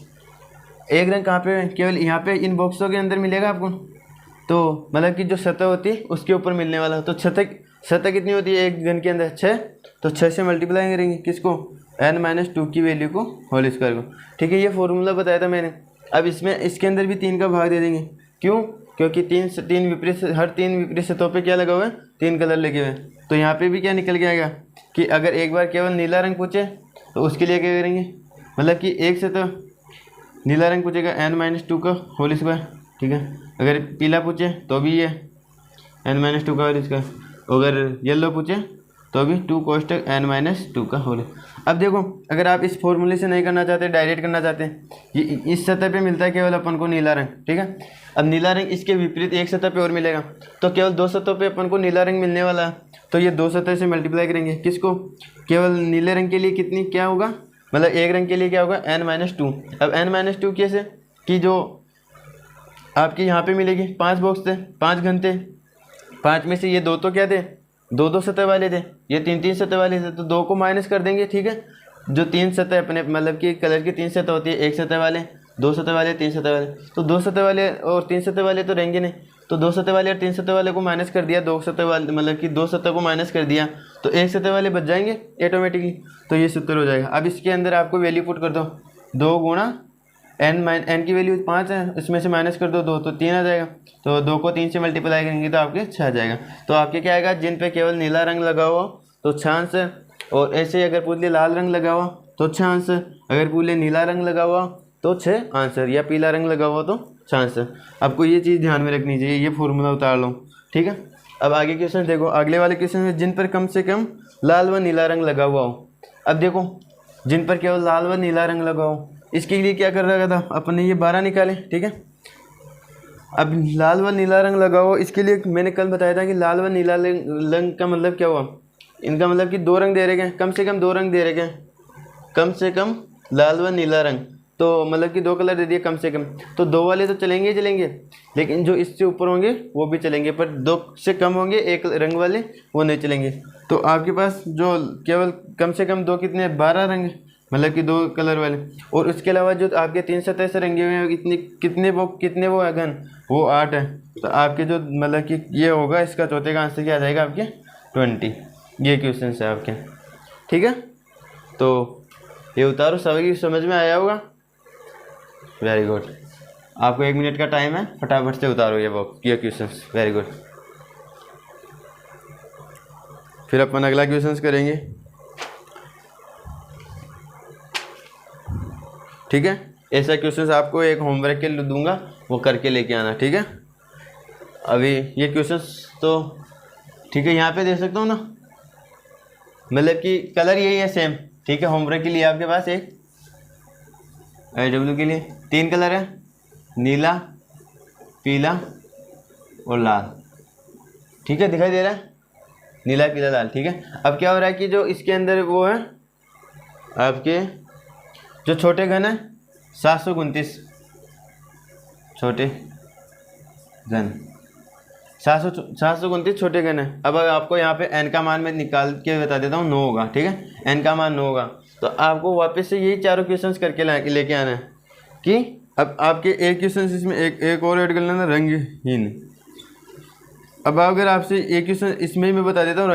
S1: 1 रंग कहाँ पे, केवल यहाँ पे इन बॉक्सों के अंदर मिलेगा आपको। तो मतलब कि जो सतह होती है उसके ऊपर मिलने वाला। तो सतह कितनी होती है एक घन के अंदर 6, तो 6 से मल्टीप्लाई करेंगे किसको, n-2 की वैल्यू को होल स्क्वायर को। ठीक है, ये फॉर्मूला बताया था मैंने। अब इसमें इसके अंदर भी 3 का भाग दे देंगे। क्यों? क्योंकि तीन विपरीत, हर 3 विपरीत सतहों पे क्या लगा हुआ है, 3 कलर लगे हुए हैं। तो यहाँ पे भी क्या निकल के आएगा कि अगर एक बार केवल नीला रंग पूछे तो उसके लिए क्या करेंगे, मतलब कि एक सतह नीला रंग पूछेगा n-2 का होल स्क्वायर। ठीक है, अगर पीला पूछे तो भी ये n-2 का होल स्क्वायर, अगर येलो पूछे तो भी 2 कोष्टक n-2 का होल। अब देखो, अगर आप इस फॉर्मूले से नहीं करना चाहते, डायरेक्ट करना चाहते हैं, ये इस सतह पे मिलता है केवल अपन को नीला रंग। ठीक है, अब नीला रंग इसके विपरीत एक सतह पे और मिलेगा, तो केवल 2 सतहों पे अपन को नीला रंग मिलने वाला है। तो ये 2 सतह से मल्टीप्लाई करेंगे किसको, केवल नीले रंग के लिए कितनी क्या होगा, मतलब एक रंग के लिए क्या होगा n-2। अब n-2 कैसे कि जो आपके यहाँ पे मिलेगी 5 बॉक्स थे, 5 घन थे, 5 में से ये 2 तो क्या थे, 2 सतह वाले थे, ये 3 सतह वाले थे, तो 2 को माइनस कर देंगे। ठीक है, जो 3 सतह अपने मतलब कि कलर की 3 सतह होती है, 1 सतह वाले, 2 सतह वाले, 3 सतह वाले, तो 2 सतह वाले और 3 सतह वाले तो रहेंगे नहीं, तो 2 सतह वाले और 3 सतह वाले को माइनस कर दिया, 2 सतह वाले मतलब कि 2 सतह को माइनस कर दिया, तो 1 सतह वाले बच जाएंगे ऑटोमेटिकली। तो ये सूत्र हो जाएगा। अब इसके अंदर आपको वैल्यू पुट कर दो, 2 गुणा n की वैल्यू 5 है, इसमें से माइनस कर दो 2, तो 3 आ जाएगा। तो 2 को 3 से मल्टीप्लाई करेंगे तो आपके 6 आ जाएगा। तो आपके क्या आएगा, जिन पे केवल नीला रंग लगा हुआ तो 6 आंसर, और ऐसे अगर पूछ ले लाल रंग लगा हुआ तो 6 आंसर, अगर पूछ ले नीला रंग लगा हुआ तो 6 आंसर, या पीला रंग लगा हुआ तो 6 आंसर। आपको ये चीज़ ध्यान में रखनी चाहिए, ये फॉर्मूला उतार लो। ठीक है, अब आगे क्वेश्चन देखो, अगले वाले क्वेश्चन में जिन पर कम से कम लाल व नीला रंग लगा हुआ हो। अब देखो, जिन पर केवल लाल व नीला रंग लगा हो, इसके लिए क्या कर रखा था अपन ने, ये 12 निकाले। ठीक है, अब लाल व नीला रंग लगा हो, इसके लिए मैंने कल बताया था कि लाल व नीला रंग का मतलब क्या हुआ, इनका मतलब कि 2 रंग दे रखे हैं, कम से कम 2 रंग दे रखे हैं, कम से कम लाल व नीला रंग, तो मतलब कि 2 कलर दे दिए कम से कम, तो 2 वाले तो चलेंगे ही चलेंगे, लेकिन जो इससे ऊपर होंगे वो भी चलेंगे, पर 2 से कम होंगे एक रंग वाले वो नहीं चलेंगे। तो आपके पास जो केवल कम से कम 2 कितने, 12 रंग, मतलब कि 2 कलर वाले, और उसके अलावा जो आपके 3 सतह से रंगे हुए हैं कितने वो है घन, वो 8 है। तो आपके जो मतलब कि ये होगा, इसका चौथे का आंसर क्या आ जाएगा आपके 20। ये क्वेश्चन है आपके। ठीक है, तो ये उतारो, सभी समझ में आया होगा। वेरी गुड, आपको 1 मिनट का टाइम है, फटाफट से उतारो ये क्वेश्चन। वेरी गुड, फिर अपन अगला क्वेश्चन करेंगे। ठीक है, ऐसा क्वेश्चन आपको एक होमवर्क के लिए दूंगा, वो करके लेके आना। ठीक है, अभी ये क्वेश्चंस तो ठीक है, यहाँ पे दे सकता हूँ ना, मतलब कि कलर यही है सेम। ठीक है, होमवर्क के लिए आपके पास एक IW के लिए 3 कलर है, नीला, पीला और लाल। ठीक है, दिखाई दे रहा है, नीला, पीला, लाल। ठीक है, अब क्या हो रहा है कि जो इसके अंदर वो है आपके जो छोटे घन है 729, छोटे घन 729 छोटे घन है। अब आपको यहाँ पे n का मान मैं निकाल के बता देता हूँ, 9 होगा। ठीक है, n का मान 9 होगा, तो आपको वापस से यही चारों क्वेश्चंस करके लेके आना है कि अब आपके एक क्वेश्चन इसमें एक और ऐड कर लेना, रंगहीन। अब अगर आपसे एक क्वेश्चन इसमें ही मैं बता देता हूँ,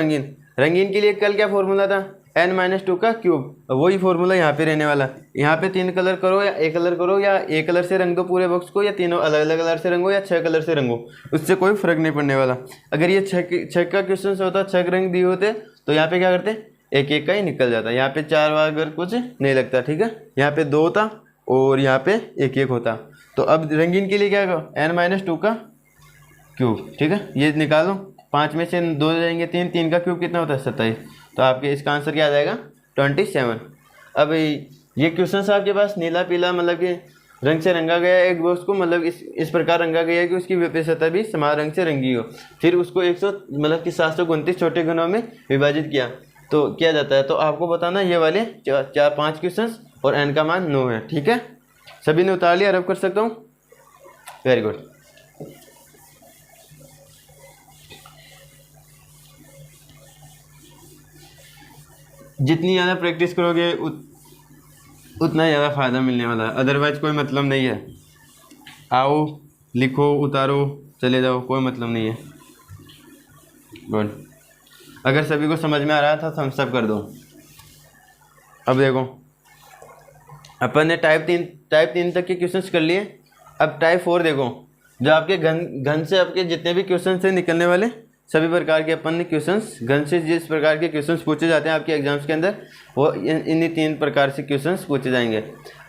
S1: रंगीन के लिए कल क्या फॉर्मूला था, n-2 का क्यूब, वही फॉर्मूला यहाँ पे रहने वाला। यहाँ पे 3 कलर करो या एक कलर करो, या एक कलर से रंग दो पूरे बॉक्स को, या तीनों अलग अलग कलर से रंगो, या 6 कलर से रंगो, उससे कोई फर्क नहीं पड़ने वाला। अगर ये 6 का क्वेश्चन होता, 6 रंग दिए होते, तो यहाँ पे क्या करते, एक एक का ही निकल जाता। यहाँ पे 4 अगर कुछ नहीं लगता। ठीक है, यहाँ पे 2 होता और यहाँ पे एक एक होता। तो अब रंगीन के लिए क्या करो, n-2 का क्यूब। ठीक है, ये निकालो, 5 में से 2 जाएंगे 3 का क्यूब कितना होता है 27। तो आपके इसका आंसर क्या आ जाएगा 27। अब ये क्वेश्चन आपके पास नीला, पीला मतलब कि रंग से रंगा गया एक बॉक्स को, मतलब इस प्रकार रंगा गया है कि उसकी विपरीत सतह भी समान रंग से रंगी हो। फिर उसको 729 छोटे घनों में विभाजित किया तो किया जाता है। तो आपको बताना ये वाले 5 क्वेश्चन और n का मान 9 है। ठीक है, सभी ने उतार लिया, रब कर सकता हूँ। Very good. जितनी ज़्यादा प्रैक्टिस करोगे उतना ज़्यादा फ़ायदा मिलने वाला है, अदरवाइज कोई मतलब नहीं है। आओ, लिखो, उतारो, चले जाओ, कोई मतलब नहीं है। गुड। अगर सभी को समझ में आ रहा था थम्स अप कर दो। अब देखो अपन ने टाइप 3 तक के क्वेश्चंस कर लिए। अब टाइप 4 देखो, जो आपके घन से आपके जितने भी क्वेश्चन से निकलने वाले सभी प्रकार के अपन ने क्वेश्चंस, घन से जिस प्रकार के क्वेश्चंस पूछे जाते हैं आपके एग्जाम्स के अंदर, वो इन्हीं 3 प्रकार से क्वेश्चंस पूछे जाएंगे।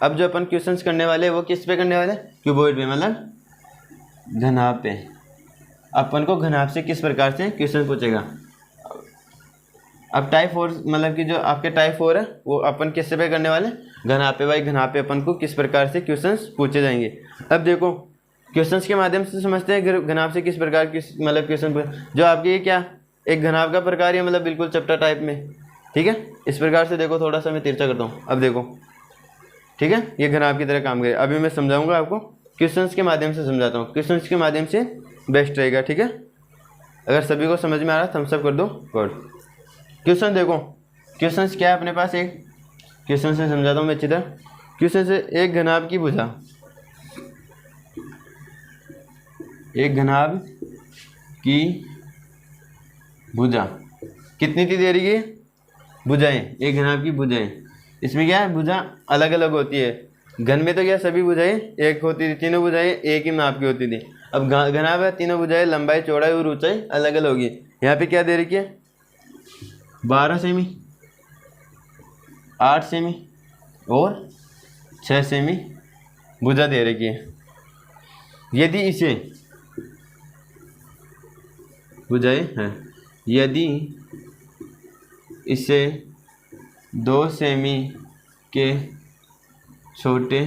S1: अब जो अपन क्वेश्चंस करने वाले हैं वो किस पे करने वाले हैं? क्यूबॉइड पे, मतलब घनाभ पे। अपन को घनाभ से किस प्रकार से क्वेश्चन पूछेगा। अब टाइप 4 मतलब कि जो आपके टाइप 4 है वो अपन किस पे करने वाले? घनाभ पे। भाई घनाभ पे अपन को किस प्रकार से क्वेश्चंस पूछे जाएंगे। अब देखो क्वेश्चंस के माध्यम से समझते हैं घनाभ से किस प्रकार की मतलब क्वेश्चन जो आपके ये क्या एक घनाभ का प्रकार है, मतलब बिल्कुल चपटा टाइप में, ठीक है। इस प्रकार से देखो, थोड़ा सा मैं तिरछा करता हूँ। अब देखो, ठीक है, ये घनाभ की तरह काम करे। अभी मैं समझाऊंगा आपको, क्वेश्चंस के माध्यम से समझाता हूँ, क्वेश्चंस के माध्यम से बेस्ट रहेगा, ठीक है। अगर सभी को समझ में आ रहा है थम्स अप कर दो। गुड। क्वेश्चन देखो, क्वेश्चंस क्या है अपने पास, एक क्वेश्चन से समझाता हूँ मैं अच्छी तरह। क्वेश्चन से एक घनाभ की भुजा, एक घनाभ की भुजा कितनी थी दे रही है? भुजाएं, एक घनाभ की भुजाएं। इसमें क्या है, भुजा अलग अलग होती है। घन में तो क्या सभी भुजाएं एक होती थी, तीनों भुजाएं एक ही माप की होती थी। अब घनाभ है, तीनों भुजाएं लंबाई, चौड़ाई और ऊंचाई अलग अलग होगी। यहाँ पे क्या दे रखी है? 12 सेमी, 8 सेमी और 6 सेमी भुजा दे रखी है। यदि इसे भुजाएं हैं, यदि इसे 2 सेमी के छोटे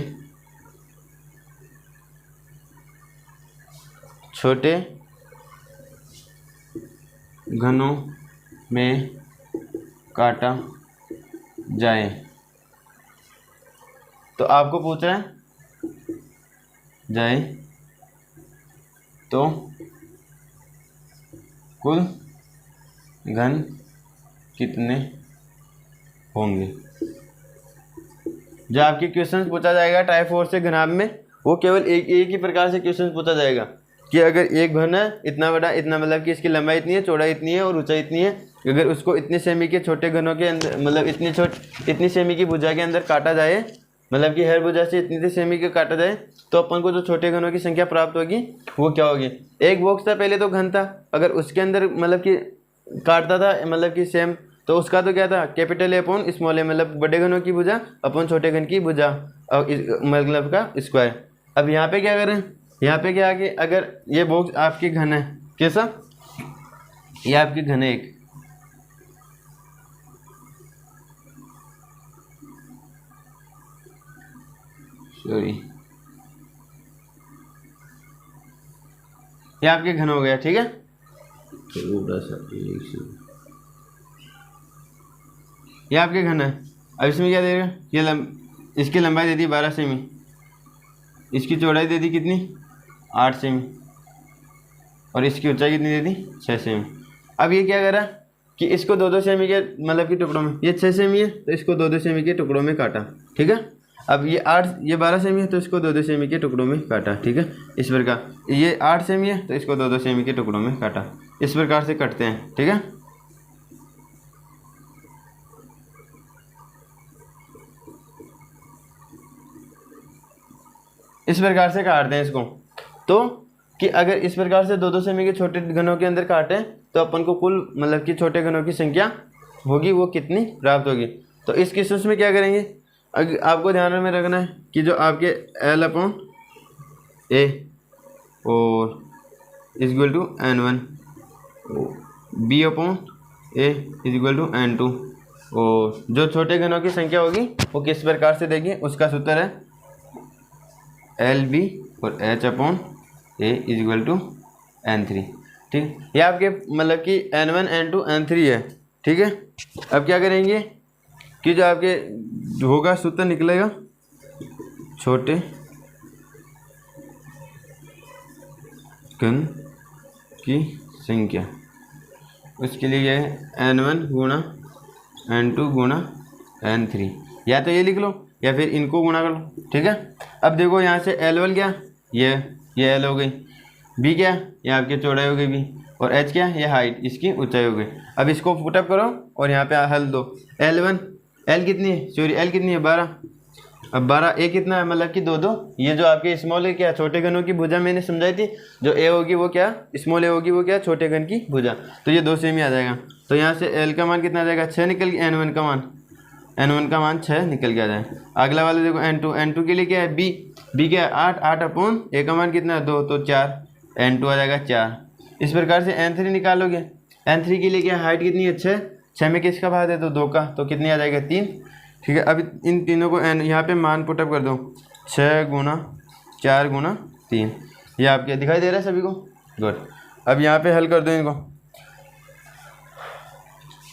S1: छोटे घनों में काटा जाए, तो आपको पूछ रहा है जाए तो कुल घन कितने होंगे। जो आपके क्वेश्चन पूछा जाएगा टाइप 4 से घनाभ में, वो केवल एक ही प्रकार से क्वेश्चन पूछा जाएगा कि अगर एक घन है इतना बड़ा, इतना मतलब कि इसकी लंबाई इतनी है, चौड़ाई इतनी है और ऊंचाई इतनी है, अगर उसको इतने सेमी के छोटे घनों के अंदर मतलब इतनी सेमी की भुजा के अंदर काटा जाए, मतलब कि हर भुजा से इतनी सेमी के काटा जाए, तो अपन को जो छोटे घनों की संख्या प्राप्त होगी वो क्या होगी। एक बॉक्स था पहले तो घन था, अगर उसके अंदर मतलब कि काटता था मतलब कि सेम, तो उसका तो क्या था कैपिटल ए अपॉन स्मॉल ए, मतलब बड़े घनों की भुजा अपन छोटे घन की भुजा मतलब का स्क्वायर। अब यहाँ पे क्या करें, यहाँ पे क्या आगे, अगर ये बॉक्स आपकी घन है, कैसा, ये आपकी घन है एक, सॉरी ये आपके घन हो गया, ठीक है। थोड़ा सा ये आपके घन है। अब इसमें क्या देगा, ये इसकी लंबाई दे दी 12 सेमी, इसकी चौड़ाई दे दी कितनी 8 सेमी, और इसकी ऊंचाई कितनी दे दी 6 सेमी। अब ये क्या करा कि इसको 2-2 सेमी के मतलब कि टुकड़ों में, ये 6 सेमी है तो इसको 2-2 सेमी के टुकड़ों में काटा, ठीक है। अब ये 12 सेमी है तो इसको 2-2 सेमी के टुकड़ों में काटा, ठीक है। इस प्रकार ये 8 सेमी है तो इसको 2-2 सेमी के टुकड़ों में काटा। इस प्रकार से कटते हैं, ठीक है। इस प्रकार से काटते हैं इसको, तो कि अगर इस प्रकार से 2-2 सेमी के छोटे घनों के अंदर काटें तो अपन को कुल मतलब कि छोटे घनों की संख्या होगी वो कितनी प्राप्त होगी। तो इस केस में क्या करेंगे, आपको ध्यान में रखना है कि जो आपके L अपॉन ए और is equal to N1, B upon a is equal to N2, और जो छोटे घनों की संख्या होगी वो किस प्रकार से देगी, उसका सूत्र है LB और H upon a is equal to N3, ठीक। ये आपके मतलब कि N1 N2 N3 है, ठीक है। अब क्या करेंगे कि जो आपके होगा सूत्र निकलेगा छोटे घन की संख्या, उसके लिए यह है N1 गुणा N2 गुणा N3, या तो ये लिख लो या फिर इनको गुणा कर लो, ठीक है। अब देखो यहाँ से L1 क्या, ये L हो गई, बी क्या, ये आपकी चौड़ाई हो गई बी, और एच क्या, ये हाइट, इसकी ऊंचाई हो गई। अब इसको पुटअप करो और यहाँ पे हल दो। L1, L कितनी है, सॉरी L कितनी है 12। अब 12, ए कितना है, मतलब कि 2 2। ये जो आपके स्मॉल है क्या, छोटे घनों की भुजा मैंने समझाई थी, जो ए होगी वो क्या, स्मॉल ए होगी वो क्या, छोटे घन की भुजा। तो ये 2 सेम ही आ जाएगा। तो यहाँ से एल का मान कितना आ जाएगा, 6 निकल गया, N1 का मान, N1 का मान 6 निकल के आ जाए। अगला वाला देखो N2, N2 के लिए क्या है, बी क्या है 8, 8 अपॉन ए का मान कितना है 2, तो 4, N2 आ जाएगा 4। इस प्रकार से N3 निकालोगे। N3 के लिए क्या, हाइट कितनी है 6, 6 में किसका भाग है तो 2 का, तो कितनी आ जाएगा 3। ठीक है, अब इन तीनों को एन यहाँ पे मान पुटअप कर दो, 6 गुना 4 गुना 3, ये आपके दिखाई दे रहा है सभी को, गुड। अब यहाँ पे हल कर दो इनको,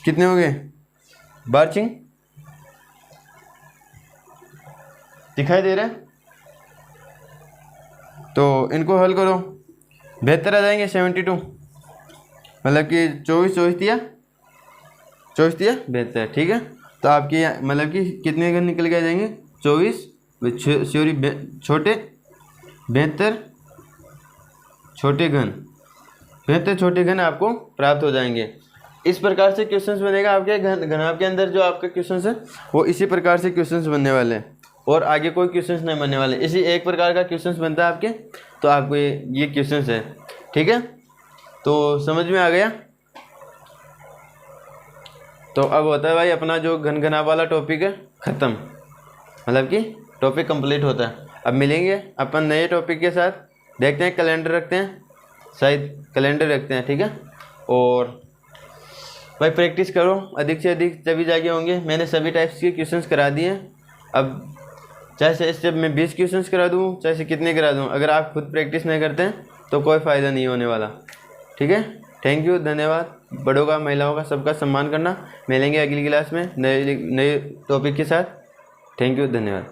S1: कितने हो गए, बार्चिंग दिखाई दे रहा है। तो इनको हल करो, 72 आ जाएंगे, 72, मतलब कि 24 दिया 72, ठीक है। तो आपके मतलब कि कितने घन निकल के आ जाएंगे, 24 सॉरी छोटे 72 छोटे घन, 72 छोटे घन आपको प्राप्त हो जाएंगे। इस प्रकार से क्वेश्चंस बनेगा आपके घनाभ के अंदर। जो आपके क्वेश्चंस है वो इसी प्रकार से क्वेश्चंस बनने वाले हैं, और आगे कोई क्वेश्चंस नहीं बनने वाले। इसी एक प्रकार का क्वेश्चंस बनता है आपके, तो आपको ये क्वेश्चंस है, ठीक है। तो समझ में आ गया। तो अब होता है भाई अपना जो घन घनाभ वाला टॉपिक है ख़त्म, मतलब कि टॉपिक कंप्लीट होता है। अब मिलेंगे अपन नए टॉपिक के साथ, देखते हैं कैलेंडर रखते हैं, शायद कैलेंडर रखते हैं, ठीक है। और भाई प्रैक्टिस करो अधिक से अधिक, तभी जाके होंगे। मैंने सभी टाइप्स के क्वेश्चंस करा दिए। अब चाहे से इससे मैं 20 क्वेश्चंस करा दूँ, चाहे से कितने करा दूँ, अगर आप खुद प्रैक्टिस नहीं करते हैं तो कोई फ़ायदा नहीं होने वाला, ठीक है। थैंक यू, धन्यवाद। बड़ों का, महिलाओं का, सबका सम्मान करना। मिलेंगे अगली क्लास में नए टॉपिक के साथ। थैंक यू, धन्यवाद।